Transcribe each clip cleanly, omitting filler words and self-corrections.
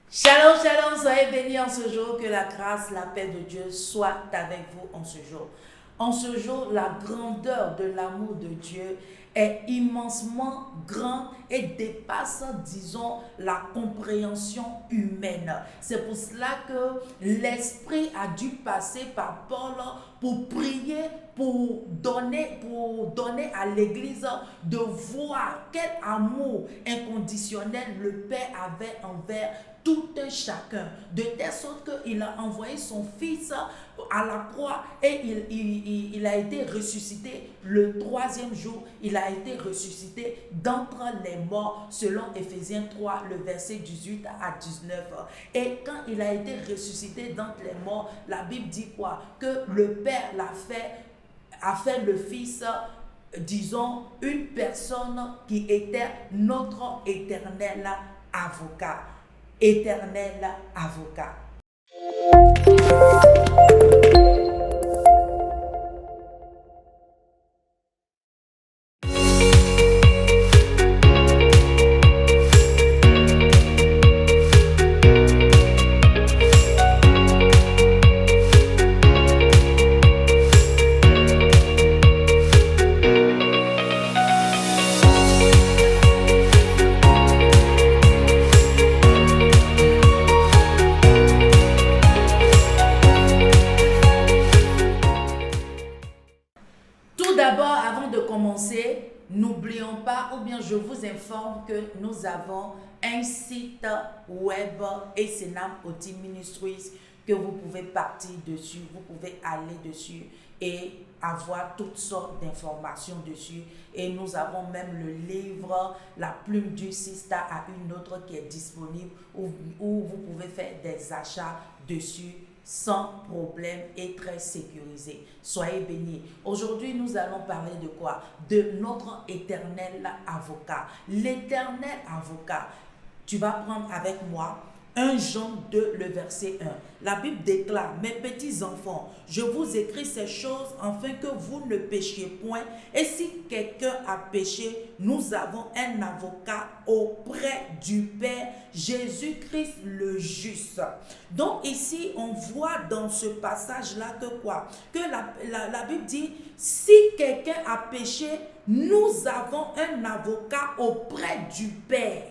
Shalom, shalom, soyez bénis en ce jour, que la grâce, la paix de Dieu soit avec vous en ce jour. En ce jour, la grandeur de l'amour de Dieu est immensement grande et dépasse, disons, la compréhension humaine. C'est pour cela que l'Esprit a dû passer par Paul pour prier, pour donner à l'Église de voir quel amour inconditionnel le Père avait envers tout un chacun, de telle sorte qu'il a envoyé son Fils à la croix et il a été ressuscité le troisième jour. Il a été ressuscité d'entre les morts selon Éphésiens 3, le verset 18 à 19. Et quand il a été ressuscité d'entre les morts, la Bible dit quoi? Que le Père a fait le Fils, disons, une personne qui était notre éternel avocat. Éternel avocat. Tout d'abord, avant de commencer, n'oublions pas, ou bien je vous informe que nous avons un site web Esenam Oti Ministries que vous pouvez partir dessus, vous pouvez aller dessus et avoir toutes sortes d'informations dessus. Et nous avons même le livre La plume du Sista à une autre qui est disponible où vous pouvez faire des achats dessus sans problème et très sécurisé. Soyez bénis. Aujourd'hui, nous allons parler de quoi? De notre éternel avocat. L'éternel avocat. Tu vas prendre avec moi 1 Jean 2, le verset 1. La Bible déclare: mes petits enfants, je vous écris ces choses afin que vous ne péchiez point. Et si quelqu'un a péché, nous avons un avocat auprès du Père, Jésus-Christ le juste. Donc ici, on voit dans ce passage-là que quoi? Que la Bible dit, si quelqu'un a péché, nous avons un avocat auprès du Père.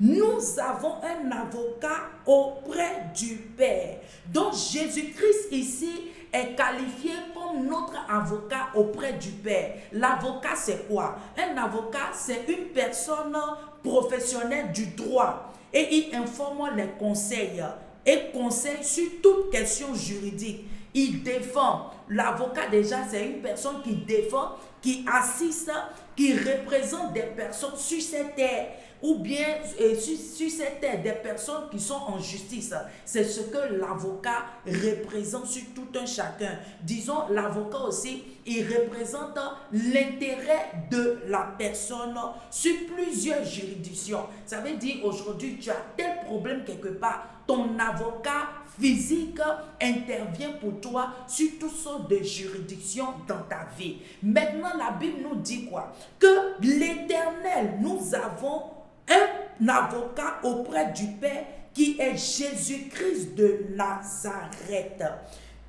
Nous avons un avocat auprès du Père. Donc Jésus-Christ ici est qualifié comme notre avocat auprès du Père. L'avocat, c'est quoi? Un avocat, c'est une personne professionnelle du droit et il informe les conseils et conseille sur toute question juridique. Il défend. L'avocat, déjà, c'est une personne qui défend, qui assiste, qui représente des personnes sur cette terre ou bien sur cette terre des personnes qui sont en justice. C'est ce que l'avocat représente sur tout un chacun. Disons, l'avocat aussi, il représente l'intérêt de la personne sur plusieurs juridictions. Ça veut dire, aujourd'hui, tu as tel problème quelque part, ton avocat physique intervient pour toi sur toutes sortes de juridictions dans ta vie. Maintenant, la Bible nous dit quoi? Que l'Éternel, nous avons un avocat auprès du Père qui est Jésus-Christ de Nazareth.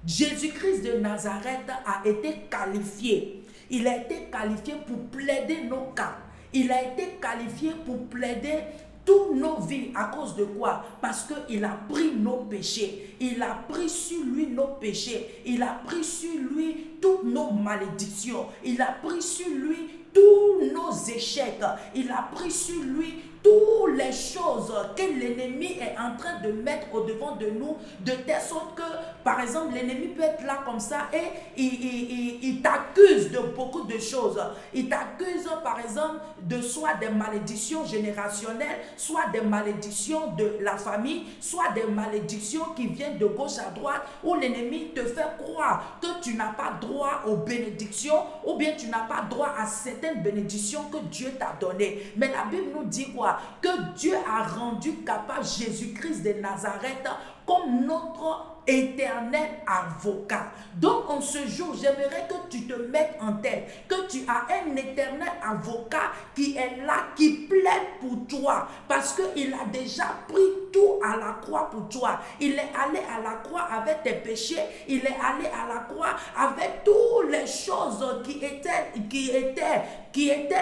Jésus-Christ de Nazareth a été qualifié. Il a été qualifié pour plaider nos cas. Il a été qualifié pour plaider toutes nos vies. À cause de quoi? Parce qu'il a pris nos péchés. Il a pris sur lui nos péchés. Il a pris sur lui toutes nos malédictions. Il a pris sur lui tous nos échecs. Il a pris sur lui toutes les choses que l'ennemi est en train de mettre au devant de nous, de telle sorte que, par exemple, l'ennemi peut être là comme ça et il t'accuse de beaucoup de choses. Il t'accuse, par exemple, de soit des malédictions générationnelles, soit des malédictions de la famille, soit des malédictions qui viennent de gauche à droite, où l'ennemi te fait croire que tu n'as pas droit aux bénédictions, ou bien tu n'as pas droit à certaines bénédictions que Dieu t'a données. Mais la Bible nous dit quoi? Que Dieu a rendu capable Jésus-Christ de Nazareth comme notre éternel avocat. Donc en ce jour, j'aimerais que tu te mettes en tête que tu as un éternel avocat qui est là, qui plaide pour toi, parce qu'il a déjà pris tout à la croix pour toi. Il est allé à la croix avec tes péchés. Il est allé à la croix avec toutes les choses qui étaient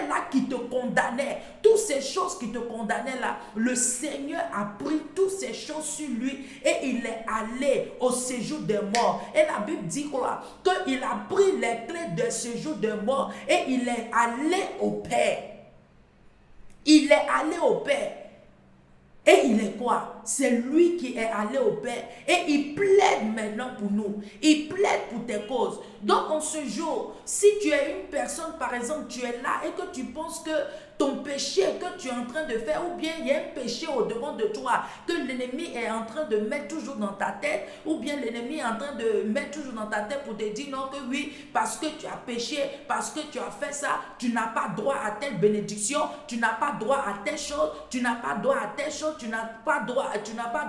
là, qui te condamnaient. Toutes ces choses qui te condamnaient là, le Seigneur a pris toutes ces choses sur lui et il est allé au séjour des morts. Et la Bible dit quoi? Qu'il a pris les clés de séjour des morts et il est allé au Père. Il est allé au Père. Et il est quoi? C'est lui qui est allé au Père. Et il plaide maintenant pour nous. Il plaide pour tes causes. Donc en ce jour, si tu es une personne, par exemple, tu es là et que tu penses que ton péché que tu es en train de faire, ou bien il y a un péché au devant de toi, que l'ennemi est en train de mettre toujours dans ta tête, ou bien l'ennemi est en train de mettre toujours dans ta tête pour te dire non, que oui, parce que tu as péché, parce que tu as fait ça, tu n'as pas droit à telle bénédiction, tu n'as pas droit à telle chose, tu n'as pas droit à telle chose, tu n'as pas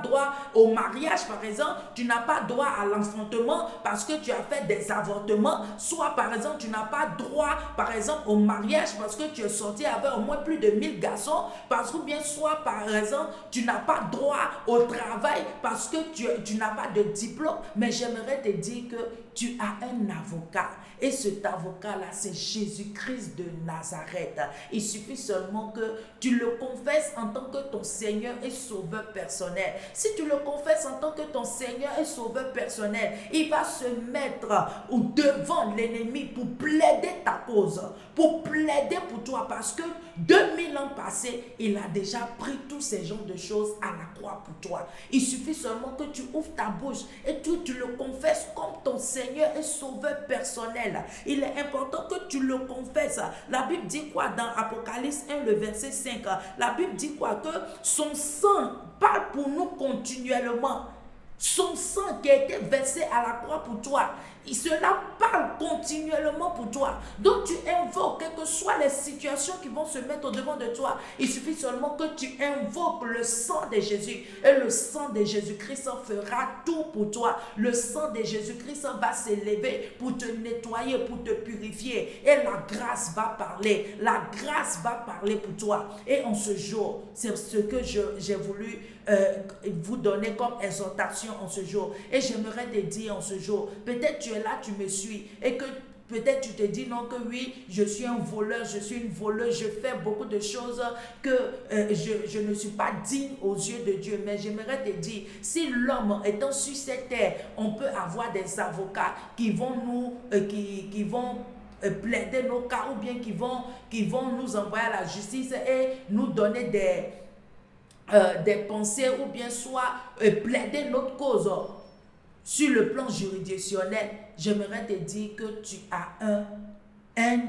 droit au mariage, par exemple, tu n'as pas droit à l'enfantement parce que tu as fait des avortements, soit par exemple, tu n'as pas droit, par exemple, au mariage parce que tu es sorti avec au moins plus de 1000 garçons, parce que bien soit par exemple, tu n'as pas droit au travail parce que tu n'as pas de diplôme, mais j'aimerais te dire que tu as un avocat. Et cet avocat-là, c'est Jésus-Christ de Nazareth. Il suffit seulement que tu le confesses en tant que ton Seigneur et Sauveur personnel. Si tu le confesses en tant que ton Seigneur et Sauveur personnel, il va se mettre devant l'ennemi pour plaider ta cause, pour plaider pour toi, parce que 2000 ans passés, il a déjà pris tous ces genres de choses à la croix pour toi. Il suffit seulement que tu ouvres ta bouche et tu le confesses comme ton Seigneur et Sauveur personnel. Il est important que tu le confesses. La Bible dit quoi dans Apocalypse 1, le verset 5? La Bible dit quoi? Que son sang parle pour nous continuellement. Son sang qui a été versé à la croix pour toi, cela parle continuellement pour toi. Donc tu invoques, quelles que soient les situations qui vont se mettre au devant de toi, il suffit seulement que tu invoques le sang de Jésus. Et le sang de Jésus-Christ fera tout pour toi. Le sang de Jésus-Christ va s'élever pour te nettoyer, pour te purifier. Et la grâce va parler. La grâce va parler pour toi. Et en ce jour, c'est ce que j'ai voulu vous donner comme exhortation en ce jour. Et j'aimerais te dire en ce jour, peut-être tu es là, tu me suis, et que peut-être tu te dis non, que oui, je suis un voleur, je suis une voleuse, je fais beaucoup de choses que je ne suis pas digne aux yeux de Dieu. Mais j'aimerais te dire, si l'homme étant sur cette terre, on peut avoir des avocats qui vont nous, qui vont plaider nos cas, ou bien qui vont nous envoyer à la justice et nous donner des pensées, ou bien soit plaider notre cause sur le plan juridictionnel, j'aimerais te dire que tu as un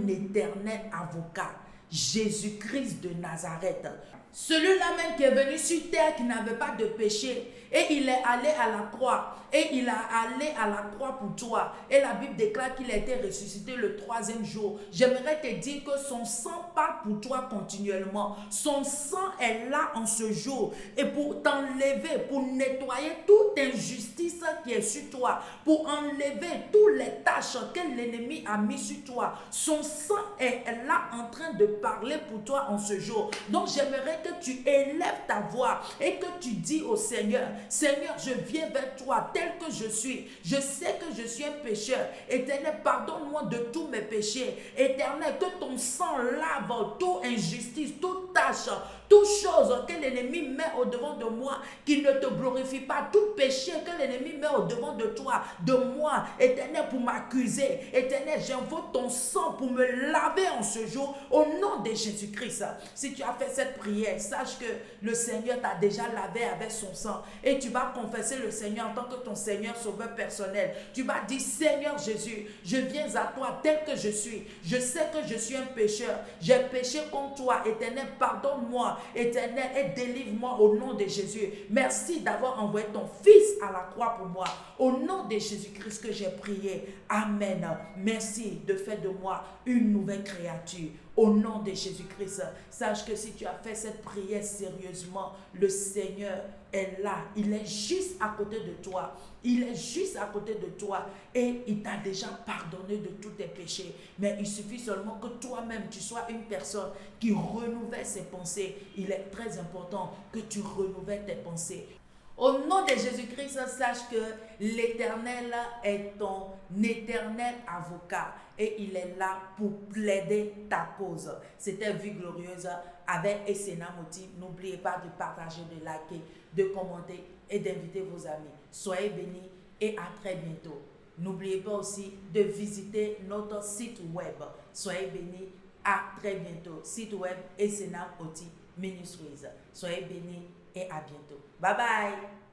éternel avocat, Jésus-Christ de Nazareth. Celui-là même qui est venu sur terre, qui n'avait pas de péché, et il est allé à la croix, et il a allé à la croix pour toi. Et la Bible déclare qu'il a été ressuscité le 3e jour. J'aimerais te dire que son sang parle pour toi continuellement. Son sang est là en ce jour, et pour t'enlever, pour nettoyer toute injustice qui est sur toi, pour enlever toutes les tâches que l'ennemi a mis sur toi. Son sang est là en train de parler pour toi en ce jour. Donc j'aimerais que tu élèves ta voix et que tu dis au Seigneur, Seigneur, je viens vers toi tel que je suis. Je sais que je suis un pécheur. Éternel, pardonne-moi de tous mes péchés. Éternel, que ton sang lave toute injustice, toute tâche, toute chose que l'ennemi met au devant de moi, qui ne te glorifie pas, tout péché que l'ennemi met au devant de toi, de moi, Éternel, pour m'accuser. Éternel, j'invoque ton sang pour me laver en ce jour, au nom de Jésus-Christ. Si tu as fait cette prière, sache que le Seigneur t'a déjà lavé avec son sang, et tu vas confesser le Seigneur en tant que ton Seigneur sauveur personnel. Tu vas dire, Seigneur Jésus, je viens à toi tel que je suis. Je sais que je suis un pécheur. J'ai péché contre toi. Éternel, pardonne-moi. Éternel, et délivre-moi au nom de Jésus. Merci d'avoir envoyé ton Fils à la croix pour moi. Au nom de Jésus-Christ que j'ai prié. Amen. Merci de faire de moi une nouvelle créature. Au nom de Jésus-Christ, sache que si tu as fait cette prière sérieusement, le Seigneur est là. Il est juste à côté de toi. Il est juste à côté de toi et il t'a déjà pardonné de tous tes péchés. Mais il suffit seulement que toi-même, tu sois une personne qui renouvelle ses pensées. Il est très important que tu renouvelles tes pensées. Au nom de Jésus-Christ, sache que l'Éternel est ton éternel avocat et il est là pour plaider ta cause. C'était Vie Glorieuse avec Essena Moti. N'oubliez pas de partager, de liker, de commenter et d'inviter vos amis. Soyez bénis et à très bientôt. N'oubliez pas aussi de visiter notre site web. Soyez bénis, à très bientôt. Site web Essena Moti Ministries. Soyez bénis et à bientôt. Bye bye.